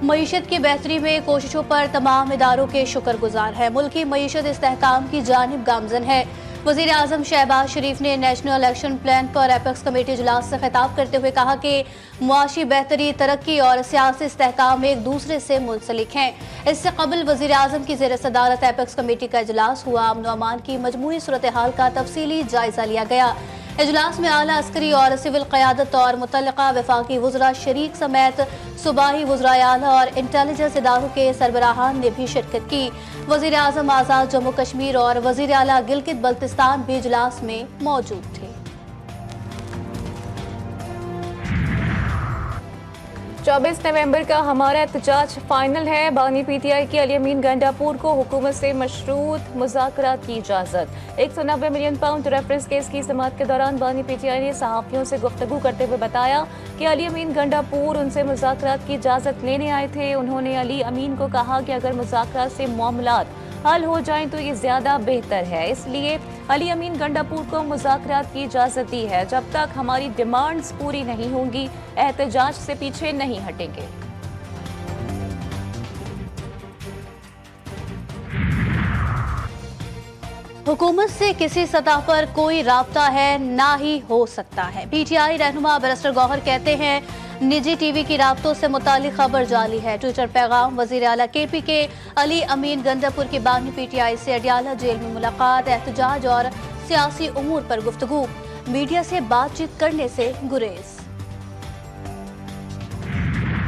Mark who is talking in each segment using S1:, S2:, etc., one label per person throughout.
S1: मईशत की बेहतरी में कोशिशों पर तमाम इदारों के शुक्रगुजार है। मुल्क की मईशत इस्तेहकाम की जानिब गामजन है। वज़ीर आज़म शहबाज शरीफ ने नेशनल एक्शन प्लान पर एपेक्स कमेटी इजलास से खिताब करते हुए कहा कि मुआशी बेहतरी, तरक्की और सियासी इस्तेहकाम एक दूसरे से मुंसलिक हैं। इससे कबल वज़ीर आज़म की ज़ेर सदारत एपेक्स कमेटी का इजलास हुआ। अमन व अमान की मजमूई सूरत हाल का तफसीली जायजा लिया गया। इजलास में आला अस्करी और सिविल क़यादत और मुतल्लिका वफाकी वज़रा शरीक समेत सूबाई वज़राए आला और इंटेलिजेंस इदारों के सरबराहान ने भी शिरकत की। वज़ीर आज़म आज़ाद जम्मू कश्मीर और वज़ीर आला गिलगित बल्तिस्तान भी इजलास में मौजूद थे।
S2: 24 नवंबर का हमारा एहतजाज फाइनल है। बानी पीटीआई की अली अमीन गंडापुर को हुकूमत से मशरूत मुज़ाकरात की इजाज़त। 190 मिलियन पाउंड रेफरेंस केस की समाअत के दौरान बानी पीटीआई ने सहाफ़ियों से गुफ्तगू करते हुए बताया कि अली अमीन गंडापुर उनसे मुज़ाकरात की इजाज़त लेने आए थे। उन्होंने अली अमीन को कहा कि अगर मुज़ाकरात से मामलात हल हो जाएं तो ये ज़्यादा बेहतर है, इसलिए अली अमीन गंडापुर को मुज़ाकरात की इजाज़त दी है। जब तक हमारी डिमांड्स पूरी नहीं होंगी, एहतजाज से पीछे नहीं हटेंगे।
S1: हुकूमत से किसी सतह पर कोई राब्ता है ना ही हो सकता है। पीटीआई रहनुमा बैरिस्टर गौहर कहते हैं निजी टीवी की राब्तों से मुतालिक खबर जाली है। ट्विटर पैगाम वज़ीर आला केपी के अली अमीन गंडापुर की बानी पीटीआई से अडियाला जेल में मुलाकात, एहतजाज और सियासी उमूर पर गुफ्तगू, मीडिया से बातचीत करने से गुरेज।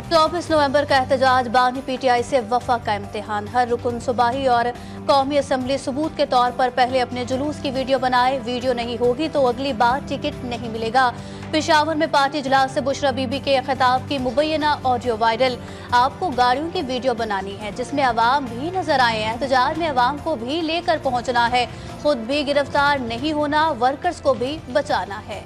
S1: 24 नवंबर का एहतजाज बानी पीटीआई से वफा का इम्तिहान। हर रुकन सूबाई और कौमी असम्बली सबूत के तौर पर पहले अपने जुलूस की वीडियो बनाए। वीडियो नहीं होगी तो अगली बार टिकट नहीं मिलेगा। पेशावर में पार्टी इजलास से बुशरा बीबी के खिताब की मुबैना ऑडियो वायरल। आपको गाड़ियों की वीडियो बनानी है जिसमें अवाम भी नजर आए। एहतजाज में अवाम को भी लेकर पहुंचना है, खुद भी गिरफ्तार नहीं होना, वर्कर्स को भी बचाना है।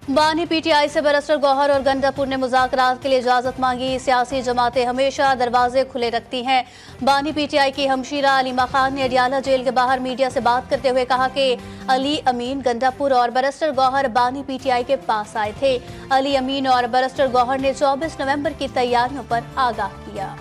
S1: बानी पीटीआई से बैरिस्टर गौहर और गंडापुर ने मुज़ाकरात के लिए इजाज़त मांगी। सियासी जमातें हमेशा दरवाजे खुले रखती हैं। बानी पीटीआई की हमशीरा अलीमा खान ने अडियाला जेल के बाहर मीडिया से बात करते हुए कहा कि अली अमीन गंडापुर और बैरिस्टर गौहर बानी पीटीआई के पास आए थे। अली अमीन और बैरिस्टर गौहर ने 24 नवंबर की तैयारियों पर आगाह किया।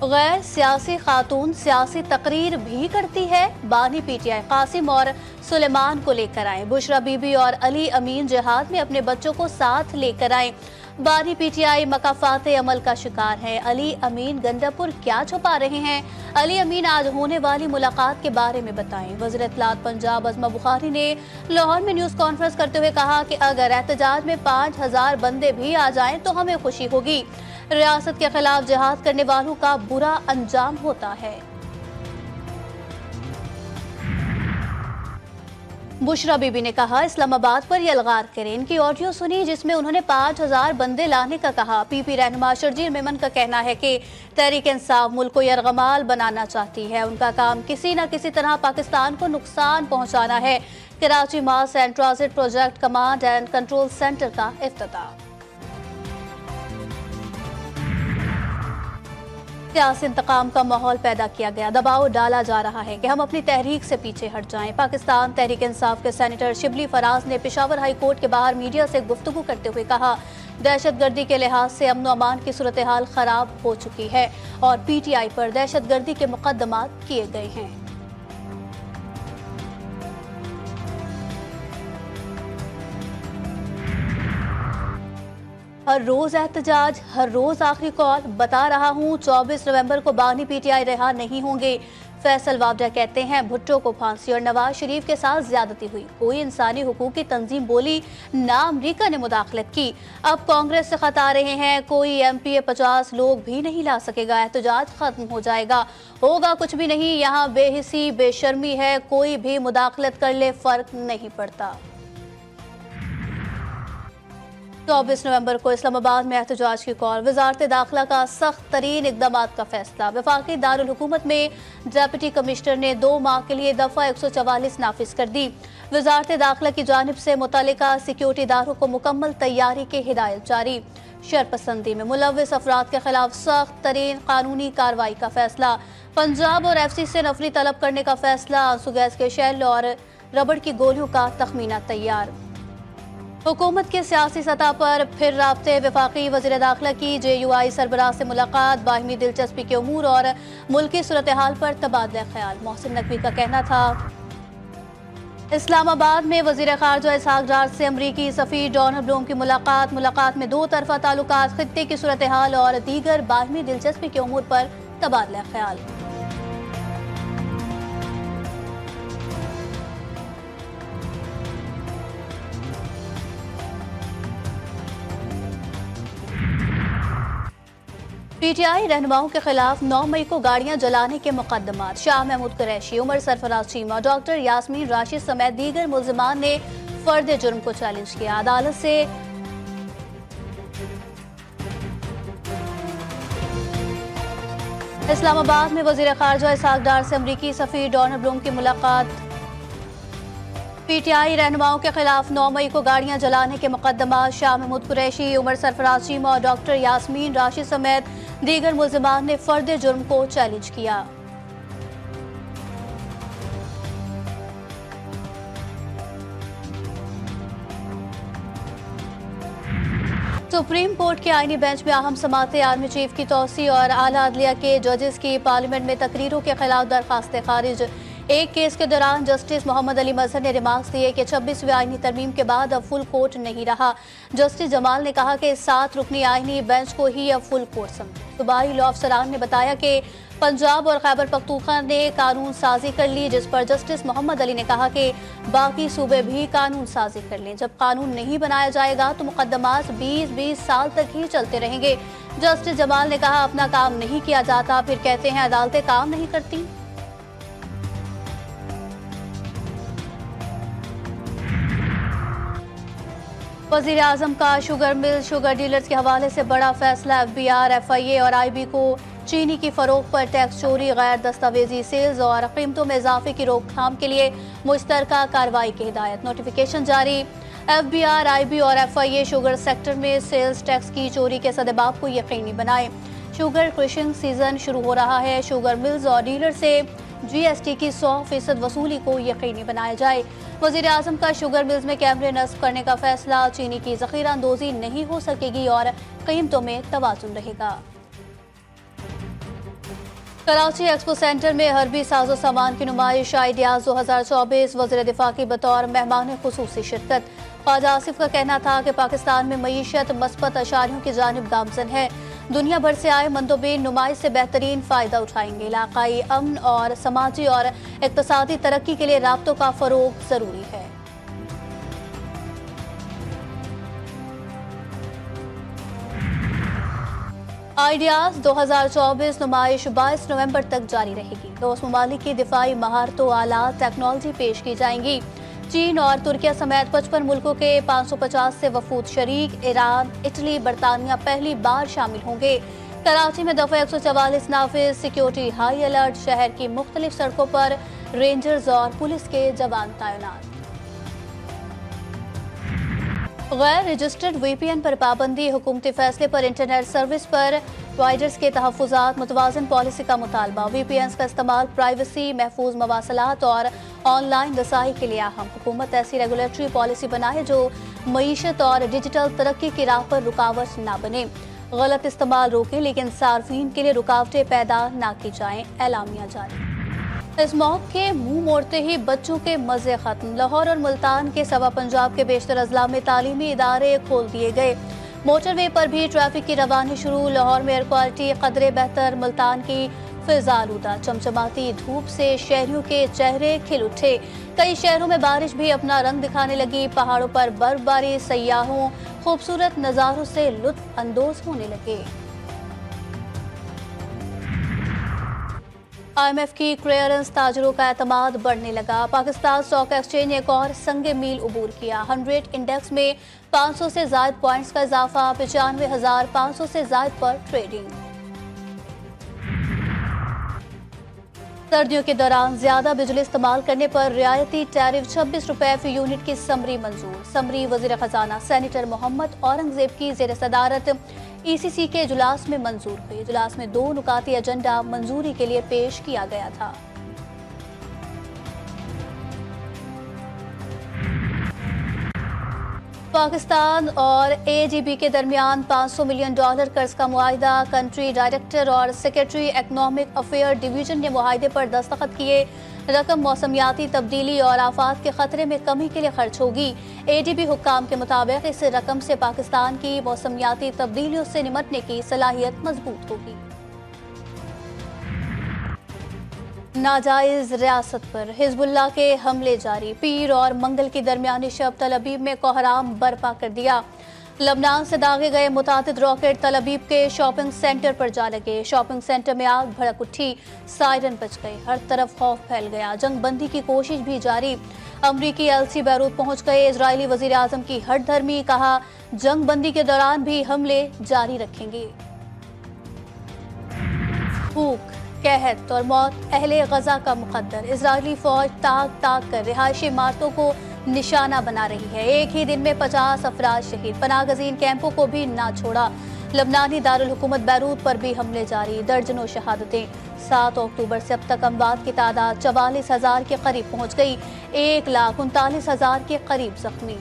S1: गैर सियासी खातून सियासी तकरीर भी करती है। बानी पीटीआई कासिम और सुलेमान को लेकर आए। बुशरा बीबी और अली अमीन जिहाद में अपने बच्चों को साथ लेकर आए। बानी पीटीआई मकाफात अमल का शिकार है। अली अमीन गंडापुर क्या छुपा रहे हैं? अली अमीन आज होने वाली मुलाकात के बारे में बताएं। वज़ीर इत्तलात पंजाब अज़मा बुखारी ने लाहौर में न्यूज़ कॉन्फ्रेंस करते हुए कहा कि अगर एहतजाज में 5000 बंदे भी आ जाएं तो हमें खुशी होगी। रियासत के खिलाफ जिहाद करने वालों का बुरा अंजाम होता है। बुशरा बीबी ने कहा इस्लामाबाद पर ये अलगार करें। इनकी ऑडियो सुनी जिसमें उन्होंने 5000 बंदे लाने का कहा। पीपी रहनुमा शर्जील मेमन का कहना है कि तहरीक इंसाफ मुल्क को यरगमाल बनाना चाहती है। उनका काम किसी न किसी तरह पाकिस्तान को नुकसान पहुंचाना है। Karachi mass and transit project command and control centre का इफ्तिताह। सियासी इंतकाम का माहौल पैदा किया गया। दबाव डाला जा रहा है कि हम अपनी तहरीक से पीछे हट जाएं। पाकिस्तान तहरीक इंसाफ के सेनेटर शिबली फराज ने पेशावर हाई कोर्ट के बाहर मीडिया से गुफ्तगू करते हुए कहा दहशतगर्दी के लिहाज से अमन व अमान की सूरत हाल खराब हो चुकी है और पीटीआई पर दहशतगर्दी के मुकदमात किए गए हैं। हर रोज एहतजाज, हर रोज आखिरी कॉल। बता रहा हूँ 24 नवंबर को बानी पीटीआई रहा नहीं होंगे। फैसल वावडा कहते हैं भुट्टो को फांसी और नवाज शरीफ के साथ ज्यादती हुई। कोई इंसानी हुकूक की तंजीम बोली ना अमरीका ने मुदाखलत की। अब कांग्रेस से खत आ रहे हैं कोई एमपीए 50 लोग भी नहीं ला सकेगा। एहतजाज खत्म हो जाएगा। होगा कुछ भी नहीं। यहाँ बेहिसी बेशर्मी है। कोई भी मुदाखलत कर ले फर्क नहीं पड़ता। 24 नवंबर को इस्लामाबाद में एहतजाज की कॉल। वजारत दाखिला का सख्त तरीन इकदामात का फैसला। वफाकी दारुल हुकूमत में डिप्टी कमिश्नर ने 2 माह के लिए दफा 144 नाफिज कर दी। वजारत दाखिला की जानिब से मुतल्लिका सिक्योरिटी इदारों को मुकम्मल तैयारी की हिदायत जारी। शरपसंदी में मुलव्विस अफराद के खिलाफ सख्त तरीन कानूनी कार्रवाई का फैसला। पंजाब और एफसी से नफरी तलब करने का फैसला। आंसू गैस के शेल और रबड़ की गोलियों का तखमीना तैयार। हुकूमत के सियासी सतह पर फिर राब्ते। वफाकी वज़ीर दाखिला की JUI सरबराह से मुलाकात। बाहिमी दिलचस्पी के उमूर और मुल्की सूरत हाल पर तबादला ख्याल। मोहसिन नकवी का कहना था। इस्लामाबाद में वज़ीर ख़ारजा इसहाक डार से अमरीकी सफ़ीर डोनाल्ड ब्लूम की मुलाकात में दो तरफ़ा ताल्लुकात, खित्ते की सूरत हाल और दीगर बाहिमी दिलचस्पी के उमूर पर तबादला ख्याल। PTI रहनुमाओं के खिलाफ 9 मई को गाड़ियां जलाने के मुकदमात। शाह महमूद कुरैशी, उमर सरफराज चीमा, डॉक्टर यास्मीन राशिद समेत दीगर मुल्जिमान ने फर्द जुर्म को चैलेंज किया। अदालत से इस्लामाबाद में वज़ीर ख़ारजा इसहाक डार से अमरीकी सफ़ीर डोनाल्ड ब्लूम की मुलाकात। PTI रहनुमाओं के खिलाफ 9 मई को गाड़ियां जलाने के मुकदमा। शाह महमूद कुरैशी, उमर सरफराज चीमा और डॉक्टर यास्मीन राशिद समेत दीगर मुल्जिमान ने फर्द जुर्म को चैलेंज किया। सुप्रीम कोर्ट के आईनी बेंच में अहम समातें। आर्मी चीफ की तौसी और आला अदलिया के जजेस की पार्लियामेंट में तकरीरों के खिलाफ दरखास्तें खारिज। एक केस के दौरान जस्टिस मोहम्मद अली मजहर ने रिमार्क्स दिए कि 26वीं आईनी तरमीम के बाद अब फुल कोर्ट नहीं रहा। जस्टिस जमाल ने कहा कि 7 रुकनी आईनी बेंच को ही अब फुल कोर्ट समझे। सूबाई लॉ अफसरान ने बताया कि पंजाब और खैबर पख्तूनख्वा ने कानून साजी कर ली, जिस पर जस्टिस मोहम्मद अली ने कहा कि बाकी सूबे भी कानून साजी कर लें। जब कानून नहीं बनाया जाएगा तो मुकदमात 20-20 साल तक ही चलते रहेंगे। जस्टिस जमाल ने कहा अपना काम नहीं किया जाता फिर कहते हैं अदालतें काम नहीं करती। वज़ीर आज़म का शुगर मिल शुगर डीलर्स के हवाले से बड़ा फैसला। FBR, FIA और IB को चीनी की फरोख्त पर टैक्स चोरी, गैर दस्तावेजी सेल्स और कीमतों में इजाफे की रोकथाम के लिए मुश्तरका कार्रवाई की हिदायत। नोटिफिकेशन जारी। FBR, IB और FIA शुगर सेक्टर में सेल्स टैक्स की चोरी के सदेबाब को यकीनी बनाए। शुगर क्रशिंग सीजन शुरू हो रहा है। शुगर मिल्स और डीलर से GST की 100% वसूली को यकीनी बनाया जाए। वज़ीर आज़म का शुगर मिल्स में कैमरे नस्ब करने का फैसला। चीनी की ज़ख़ीरा अंदोज़ी नहीं हो सकेगी और कीमतों में तवाज़ुन रहेगा। कराची एक्सपो सेंटर में हर्बी साजो सामान की नुमाइश। आइडियाज़ 2024 वज़ीर दिफा की बतौर मेहमान खुसूसी शिरकत। ख्वाजा आसिफ का कहना था कि पाकिस्तान में मईशत मस्बत अशारियों की जानिब गामज़न है। दुनिया भर से आए मंदोबीन नुमाइश से बेहतरीन फ़ायदा उठाएंगे। इलाकाई अमन और समाजी और इक़्तिसादी तरक्की के लिए राब्तों का फ़रोग़ ज़रूरी है। आइडियाज़ 2024 नुमाइश 22 नवंबर तक जारी रहेगी। दोस्त ममालिक की दिफाई महारतों, आलात, टेक्नोलॉजी पेश की जाएंगी। चीन और तुर्किया समेत 55 मुल्कों के 550 से वफूद शरीक। ईरान, इटली, बरतानिया पहली बार शामिल होंगे। कराची में दफ़ा 144 नाफिज। Security high alert. शहर की मुख्तलिफ सड़कों पर रेंजर्स और पुलिस के जवान तैनात। गैर रजिस्टर्ड VPN पर पाबंदी। हुकूमती फैसले पर इंटरनेट सर्विस पर प्रोवाइडर्स के तहफ़्फ़ुज़ात। मुतवाज़िन पॉलिसी का मुतालबा। VPNs का इस्तेमाल प्राइवेसी, महफूज मवासलात और ऑनलाइन रसाई के लिए अहम। हुकूमत ऐसी रेगुलेटरी पॉलिसी बनाए जो मईशत और डिजिटल तरक्की की राह पर रुकावट ना बने। गलत इस्तेमाल रोकें लेकिन सार्फिन के लिए रुकावटें पैदा ना की जाएं। एलामिया जारी। इस मौके मुंह मोड़ते ही बच्चों के मजे खत्म। लाहौर और मुल्तान के सवा पंजाब के बेशतर अजला में तालीमी इदारे खोल दिए गए। मोटरवे पर भी ट्रैफिक की रवानी शुरू। लाहौर में एयर क्वालिटी कदरे बेहतर। मुल्तान की फिजा आलूदा। चमचमाती धूप से शहरियों के चेहरे खिल उठे। कई शहरों में बारिश भी अपना रंग दिखाने लगी। पहाड़ों पर बर्फबारी सयाहों खूबसूरत नज़ारों से लुत्फ अंदोज होने लगे। IMF की क्लियरेंस ताजरों का एतमाद बढ़ने लगा। पाकिस्तान स्टॉक एक्सचेंज ने एक और संगे मील उबूर किया। 100 इंडेक्स में 500 से ज़ायद पॉइंट्स का इजाफा। 95,500 से ज़ायद पर ट्रेडिंग। सर्दियों के दौरान ज्यादा बिजली इस्तेमाल करने पर रियायती टैरिफ 26 रुपए फी यूनिट की समरी मंजूर। समरी वजीर खजाना सेनेटर मोहम्मद औरंगजेब की जेर सदारत ECC के इजलास में मंजूर हुई। इजलास में 2 नुकाती एजेंडा मंजूरी के लिए पेश किया गया था। पाकिस्तान और एडीबी के दरमियान $500 मिलियन कर्ज का मुआहिदा। कंट्री डायरेक्टर और सेक्रेटरी इकनॉमिक अफेयर डिवीजन ने मुआहिदे पर दस्तखत किए। रकम मौसमियाती तब्दीली और आफात के खतरे में कमी के लिए खर्च होगी। एडीबी हुक्काम के मुताबिक इस रकम से पाकिस्तान की मौसमियाती तब्दीलियों से निपटने की सलाहियत मजबूत होगी। नाजायज रियासत पर हिजबुल्लाह के हमले जारी। पीर और मंगल की दरमियानी शब तल अबीब में कोहराम बर्पा कर दिया। लबनान से दागे गए मुतादिद रॉकेट तल अबीब के शॉपिंग सेंटर पर जा लगे। शॉपिंग सेंटर में आग भड़क उठी, सायरन बज गए, हर तरफ खौफ फैल गया। जंग बंदी की कोशिश भी जारी। अमरीकी एलसी बैरूत पहुंच गए। इजरायली वजीर आजम की हट धर्मी, कहा जंग बंदी के दौरान भी हमले जारी रखेंगे। भूख, कहत और मौत अहले गजा का मुकद्दर। इजरायली फौज ताक ताक कर रिहायशी इमारतों को निशाना बना रही है। एक ही दिन में 50 अफराद शहीद। पनाहगजीन कैंपों को भी ना छोड़ा। लबनानी दारुल हुकूमत बैरूत पर भी हमले जारी। दर्जनों शहादतें। 7 अक्टूबर से अब तक अमवात की तादाद 44,000 के करीब पहुंच गई। 1,39,000 के करीब जख्मी।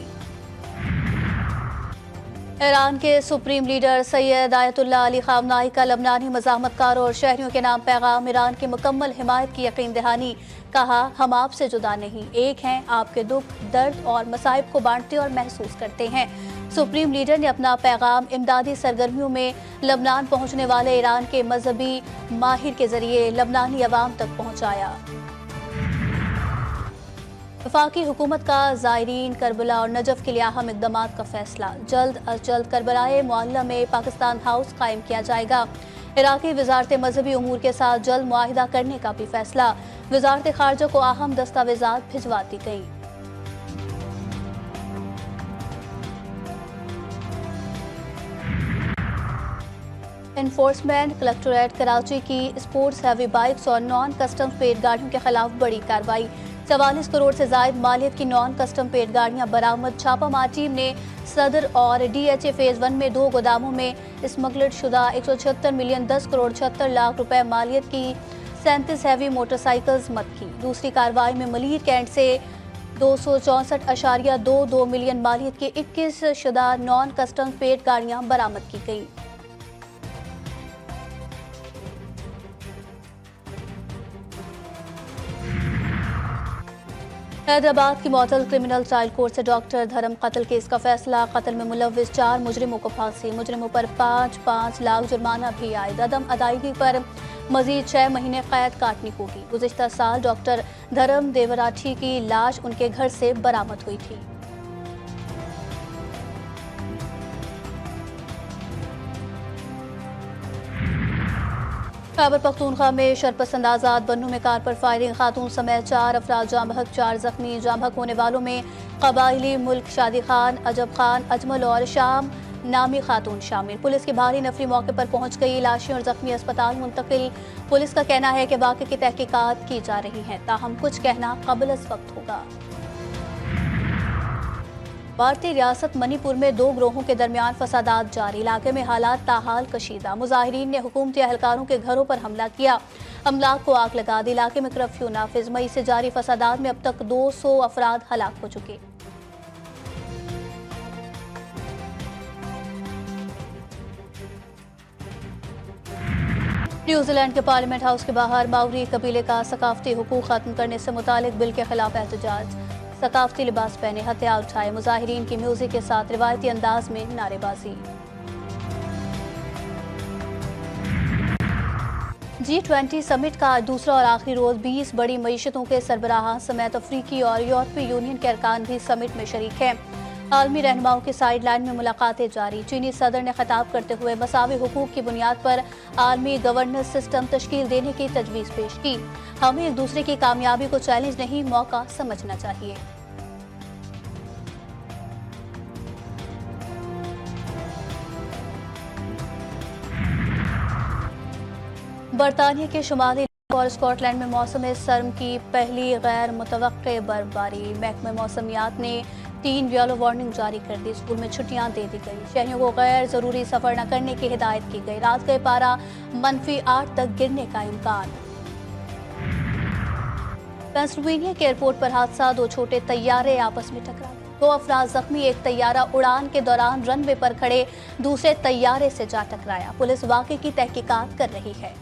S1: ईरान के supreme leader Syed Ayatollah Ali खामनाई का लबनानी मज़ाहमतकारों और शहरियों के नाम पैगाम। ईरान की मुकम्मल हिमायत की यकीन दहानी। कहा हम आपसे जुदा नहीं, एक हैं, आपके दुख, दर्द और मसाइब को बांटते और महसूस करते हैं। सुप्रीम लीडर ने अपना पैगाम इमदादी सरगर्मियों में लबनान पहुंचने वाले ईरान के मजहबी माहिर के जरिए लबनानी अवाम तक पहुंचाया। वफाकी हुकूमत का ज़ायरीन करबला और नजफ के लिए अहम इक़दामात का फैसला। जल्द अज जल्द करबलाए मुअल्ला में पाकिस्तान हाउस कायम किया जाएगा। इराक़ी वज़ारत मजहबी उमूर के साथ जल्द मुआहिदा करने का भी फैसला। वज़ारत ख़ारजा को अहम दस्तावेज़ात भिजवा दी गई। एनफोर्समेंट कलेक्टोरेट कराची की स्पोर्ट्स हैवी बाइक्स और नॉन कस्टम पेड गाड़ियों के खिलाफ बड़ी कार्रवाई। 44 करोड़ से जायद मालियत की नॉन कस्टम पेड गाड़ियां बरामद। छापामार टीम ने सदर और डीएचए फेज 1 में 2 गोदामों में स्मगलड शुदा 176 मिलियन 10 करोड़ 76 लाख रुपए मालियत की 37 हैवी मोटरसाइकिल्स मत की। दूसरी कार्रवाई में मलीर कैंट से 264.22 मिलियन मालियत की 21 शुदा नॉन कस्टम पेड गाड़ियां बरामद की गई। हैदराबाद की मॉडल क्रिमिनल ट्रायल कोर्ट से डॉक्टर धर्म कत्ल केस का फैसला। कत्ल में मुलव्विस 4 मुजरिमों को फांसी। मुजरिमों पर 5-5 लाख जुर्माना भी आयद। अदम अदायगी पर मजीद 6 महीने कैद काटनी होगी। गुज़िश्ता साल डॉक्टर धर्म देवराठी की लाश उनके घर से बरामद हुई थी। खैबर पख्तूनख्वा में शरपसंद आज़ाद बन्नू में कार पर फायरिंग। खातून समेत 4 अफराद जाँ बहक, 4 जख्मी। जाँ बहक होने वालों में कबायली मुल्क शादी खान, अजब खान, अजमल और शाम नामी खातून शामिल। पुलिस की भारी नफरी मौके पर पहुंच गई। लाशें और जख्मी अस्पताल मुंतकिल। पुलिस का कहना है कि वाक़े की तहकीकात की जा रही हैं, ताहम कुछ कहना क़ाबिल वक्त होगा। भारतीय रियासत मणिपुर में 2 ग्रोहों के दरमियान फसादात जारी। इलाके में हालात ताहाल कशीदा। मुजाहिरीन ने हुकूमती एहलकारों के घरों पर हमला किया, अमलाक को आग लगा दी। इलाके में कर्फ्यू नाफिज। मई से जारी फसादात में अब तक 200 अफराद हलाक हो चुके। न्यूजीलैंड के पार्लियामेंट हाउस के बाहर मावरी कबीले का सकाफती हुकूक खत्म करने से मुतालिक बिल के खिलाफ एहतजाज। सकाफती लिबास पहने, हथियार उठाए। मुजाहिरीन की म्यूजिक के साथ रिवायती अंदाज में नारेबाजी। G20 समिट का दूसरा और आखिरी रोज 20 बड़ी मईशतों के सरबराहां समेत अफ्रीकी और यूरोपीय यूनियन के अरकान भी समिट में शरीक हैं। आलमी रहनुमाओं की साइड लाइन में मुलाकातें जारी। चीनी सदर ने खिताब करते हुए मसावी हुकूक की बुनियाद पर आलमी गवर्नेंस सिस्टम तश्कील देने की तजवीज़ पेश की। हमें एक दूसरे की कामयाबी को चैलेंज नहीं, मौका समझना चाहिए। बरतानिया के शुमाली और स्कॉटलैंड में मौसम सर्म की पहली गैर मुतवक्के बर्फबारी। महकमे मौसमियात ने 3 येलो वार्निंग जारी कर दी। स्कूल में छुट्टियां दे दी गई। शहरियों को गैर जरूरी सफर न करने की हिदायत की गई। रात का पारा -8 तक गिरने का इम्कान। पेंसिल्वेनिया के एयरपोर्ट पर हादसा, 2 छोटे तैयारे आपस में टकरा गए। दो अफराद जख्मी। एक तैयारा उड़ान के दौरान रनवे पर खड़े दूसरे तैयारे से जा टकराया। पुलिस वाक़े की तहकीकात कर रही है।